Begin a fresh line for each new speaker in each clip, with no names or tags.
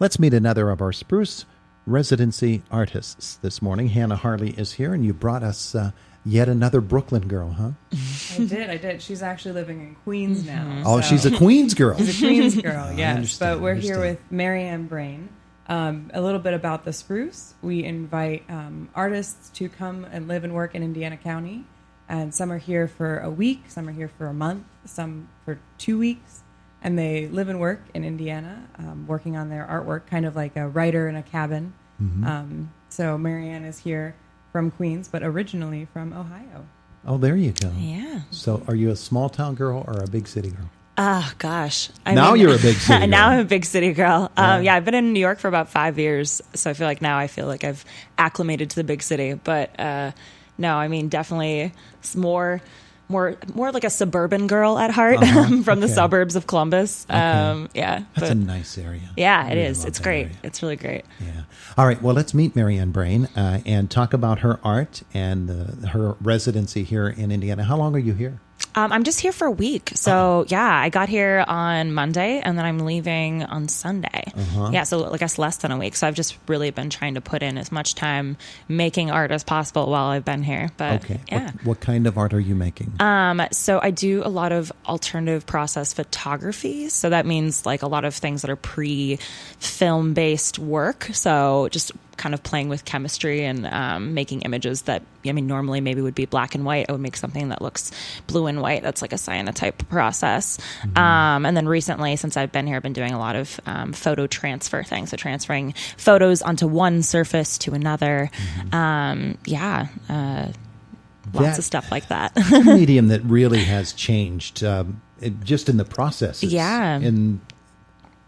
Let's meet another of our Spruce Residency artists this morning. Hannah Harley is here, and you brought us yet another Brooklyn girl, huh?
I did. She's actually living in Queens now.
Oh, so. She's a Queens girl.
She's a Queens girl, yes. But we're here with Maryanne Braine. A little bit about the Spruce. We invite artists to come and live and work in Indiana County. And some are here for a week, some are here for a month, some for 2 weeks. And they live and work in Indiana, working on their artwork, kind of like a writer in a cabin. Mm-hmm. So Maryanne is here from Queens, but originally from Ohio.
Oh, there you go.
Yeah.
So are you a small town girl or a big city girl?
Oh, gosh.
Now you're a big city girl.
Now I'm a big city girl. Yeah, I've been in New York for about 5 years, so I feel like I've acclimated to the big city. But no, I mean, definitely it's more like a suburban girl at heart from the suburbs of Columbus. Yeah.
That's a nice area.
Yeah, it is. It's great. Area. It's really great.
Yeah. All right. Well, let's meet Maryanne Braine and talk about her art and her residency here in Indiana. How long are you here?
I'm just here for a week. So, I got here on Monday, and then I'm leaving on Sunday. Yeah, so I guess less than a week. So I've just really been trying to put in as much time making art as possible while I've been here. But, yeah.
What kind of art are you making?
So I do a lot of alternative process photography. So that means like a lot of things that are pre-film based work. So just kind of playing with chemistry and making images that, normally maybe would be black and white. I would make something that looks blue and white. That's like a cyanotype process. And then recently, since I've been here, I've been doing a lot of photo transfer things. So transferring photos onto one surface to another. Lots of stuff like that.
It's a medium that really has changed just in the processes.
Yeah.
In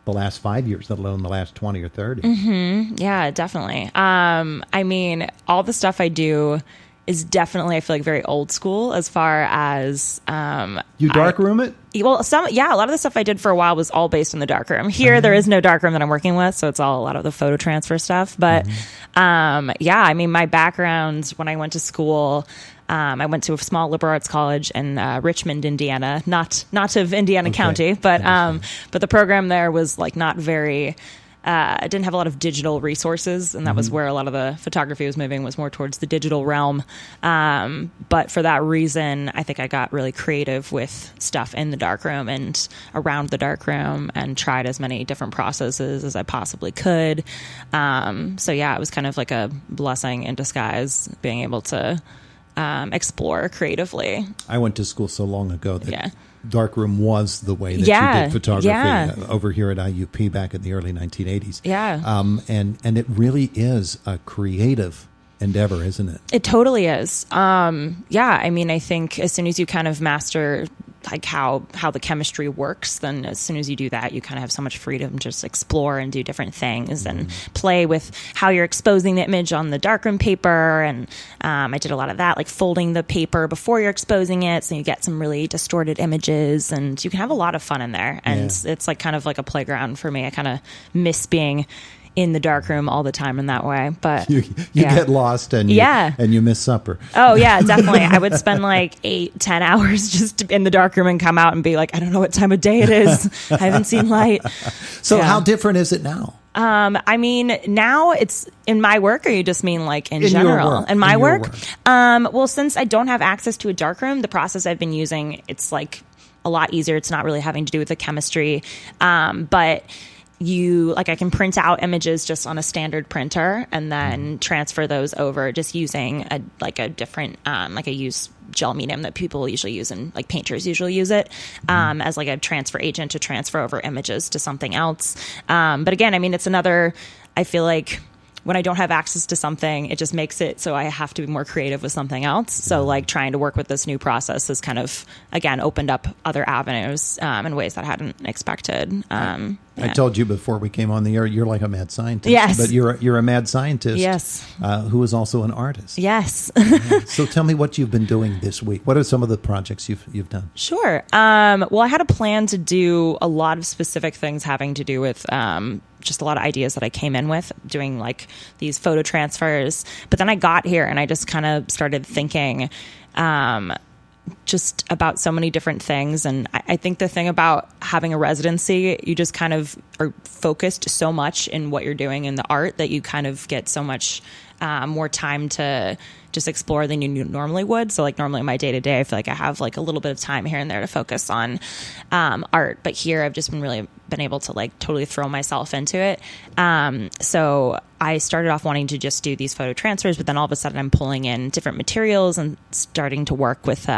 the last 5 years, let alone the last 20 or 30.
Mm-hmm. Yeah, definitely. All the stuff I do is definitely, I feel like, very old school as far as...
you darkroom it?
Well, a lot of the stuff I did for a while was all based in the darkroom. Here, there is no darkroom that I'm working with, so it's all a lot of the photo transfer stuff. But, my background, when I went to school... I went to a small liberal arts college in Richmond, Indiana, not of Indiana County, but the program there was like not very, it didn't have a lot of digital resources, and that was where a lot of the photography was moving, was more towards the digital realm. But for that reason, I think I got really creative with stuff in the darkroom and around the darkroom and tried as many different processes as I possibly could. It was kind of like a blessing in disguise being able to explore creatively.
I went to school so long ago that darkroom was the way that you did photography over here at IUP back in the early 1980s.
Yeah.
And it really is a creative endeavor, isn't it?
It totally is. I think as soon as you kind of master like how the chemistry works, then as soon as you do that, you kind of have so much freedom to just explore and do different things and play with how you're exposing the image on the darkroom paper. And I did a lot of that, like folding the paper before you're exposing it, so you get some really distorted images, and you can have a lot of fun in there. And it's like kind of like a playground for me. I kind of miss being in the darkroom all the time in that way, but
you get lost and you miss supper.
Oh yeah, definitely. I would spend like 8-10 hours just in the darkroom and come out and be like, I don't know what time of day it is. I haven't seen light.
So how different is it now?
Now it's in my work, or you just mean like in general? In my work? Well, since I don't have access to a darkroom, the process I've been using, it's like a lot easier. It's not really having to do with the chemistry, but I can print out images just on a standard printer and then transfer those over just using a different, I use gel medium that people usually use, and like painters usually use it as like a transfer agent to transfer over images to something else. But again, it's another, I feel like when I don't have access to something, it just makes it so I have to be more creative with something else. So like trying to work with this new process has kind of, again, opened up other avenues in ways that I hadn't expected.
I told you before we came on the air, you're like a mad scientist.
Yes.
But you're a mad scientist.
Yes.
Who is also an artist.
Yes.
So tell me what you've been doing this week. What are some of the projects you've done?
Sure. Well, I had a plan to do a lot of specific things having to do with just a lot of ideas that I came in with doing like these photo transfers. But then I got here and I just kind of started thinking, just about so many different things. And I think the thing about having a residency, you just kind of are focused so much in what you're doing in the art that you kind of get so much more time to just explore than you normally would. So like normally in my day-to-day, I feel like I have like a little bit of time here and there to focus on art. But here I've just been able to like totally throw myself into it. So I started off wanting to just do these photo transfers, but then all of a sudden I'm pulling in different materials and starting to work with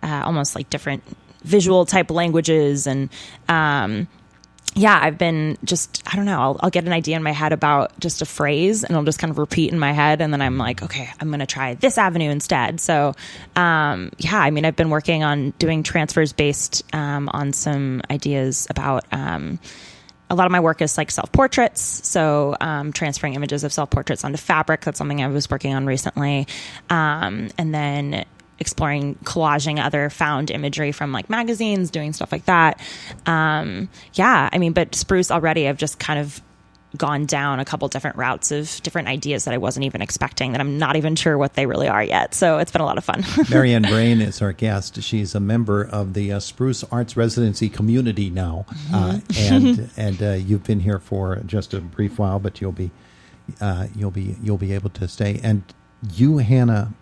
almost like different visual type languages. And I've been just, I don't know, I'll get an idea in my head about just a phrase and I'll just kind of repeat in my head. And then I'm like, okay, I'm going to try this avenue instead. So, I've been working on doing transfers based on some ideas about, a lot of my work is like self-portraits. So transferring images of self-portraits onto fabric. That's something I was working on recently. And then exploring collaging other found imagery from like magazines, doing stuff like that. But Spruce already, I've just kind of gone down a couple different routes of different ideas that I wasn't even expecting, that I'm not even sure what they really are yet. So it's been a lot of fun.
Maryanne Braine is our guest. She's a member of the Spruce Arts Residency community now. And you've been here for just a brief while, but you'll be able to stay. And you, Hannah,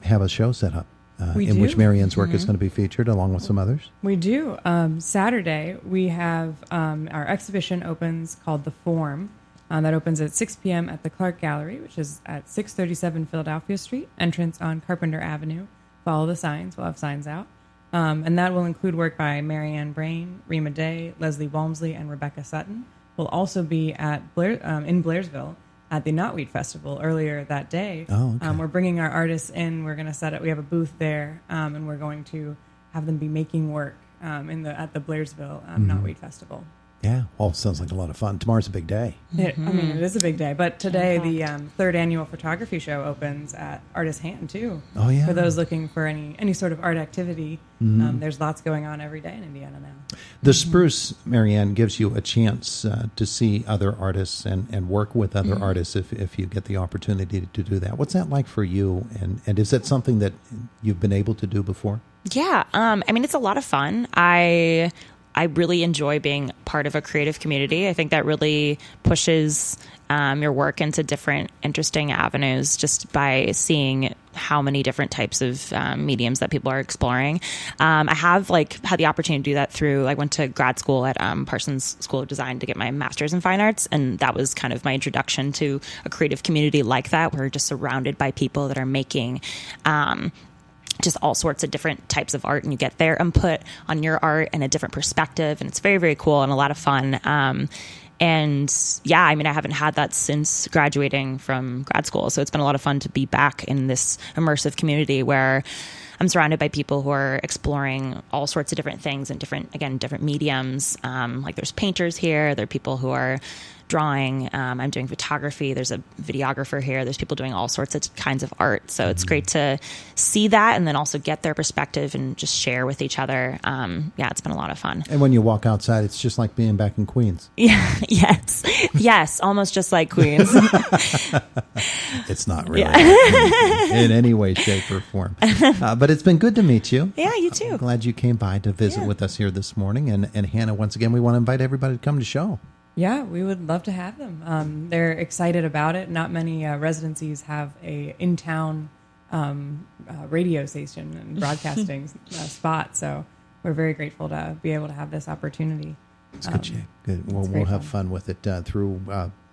have a show set up. Which Maryanne's work is going to be featured along with some others?
We do. Saturday, we have our exhibition opens called The Form. That opens at 6 p.m. at the Clark Gallery, which is at 637 Philadelphia Street, entrance on Carpenter Avenue. Follow the signs. We'll have signs out. And that will include work by Maryanne Braine, Rima Day, Leslie Walmsley, and Rebecca Sutton. We'll also be at in Blairsville at the Knotweed Festival earlier that day.
Oh, okay.
We're bringing our artists in. We're going to set up. We have a booth there, and we're going to have them be making work at the Blairsville Knotweed Festival.
Yeah, well, it sounds like a lot of fun. Tomorrow's a big day.
It is a big day. But today, the third annual photography show opens at Artist Hand, too.
Oh, yeah.
For those looking for any sort of art activity, there's lots going on every day in Indiana now.
The Spruce, Maryanne, gives you a chance to see other artists and work with other artists if you get the opportunity to do that. What's that like for you? And is that something that you've been able to do before?
Yeah. It's a lot of fun. I really enjoy being part of a creative community. I think that really pushes your work into different interesting avenues just by seeing how many different types of mediums that people are exploring. I have had the opportunity to do that I went to grad school at Parsons School of Design to get my master's in fine arts. And that was kind of my introduction to a creative community like that. We're just surrounded by people that are making just all sorts of different types of art, and you get their input on your art and a different perspective, and it's very, very cool and a lot of fun. I haven't had that since graduating from grad school, so it's been a lot of fun to be back in this immersive community where I'm surrounded by people who are exploring all sorts of different things and different mediums. There's painters here, there are people who are drawing, I'm doing photography, there's a videographer here, there's people doing all sorts of kinds of art. So it's great to see that and then also get their perspective and just share with each other. It's been a lot of fun.
And when you walk outside, it's just like being back in Queens.
Yeah, yes, almost just like Queens.
It's not really in any way, shape, or form. But it's been good to meet you.
Yeah, you too.
I'm glad you came by to visit with us here this morning. And Hannah, once again, we want to invite everybody to come to the show.
Yeah, we would love to have them. They're excited about it. Not many residencies have a in-town radio station and broadcasting spot, so we're very grateful to be able to have this opportunity.
It's good, Jay. Good. Well, we'll have fun with it through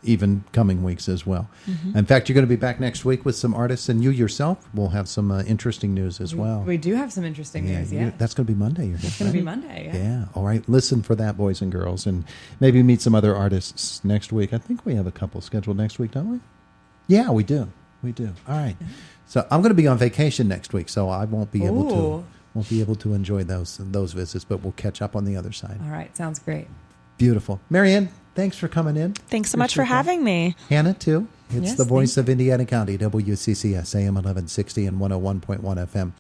even coming weeks as well. In fact, you're going to be back next week with some artists, and you yourself will have some interesting news as well.
We do have some interesting news, yeah.
That's going to be Monday.
It's going to be Monday, yeah.
Yeah, all right. Listen for that, boys and girls, and maybe meet some other artists next week. I think we have a couple scheduled next week, don't we? Yeah, we do. We do. All right. So I'm going to be on vacation next week, so I won't be able to enjoy those visits, but we'll catch up on the other side.
All right. Sounds great.
Beautiful. Maryanne, thanks for coming in.
Thanks so much for having me.
Hannah, too. It's the voice of Indiana County, WCCS, AM 1160 and 101.1 FM.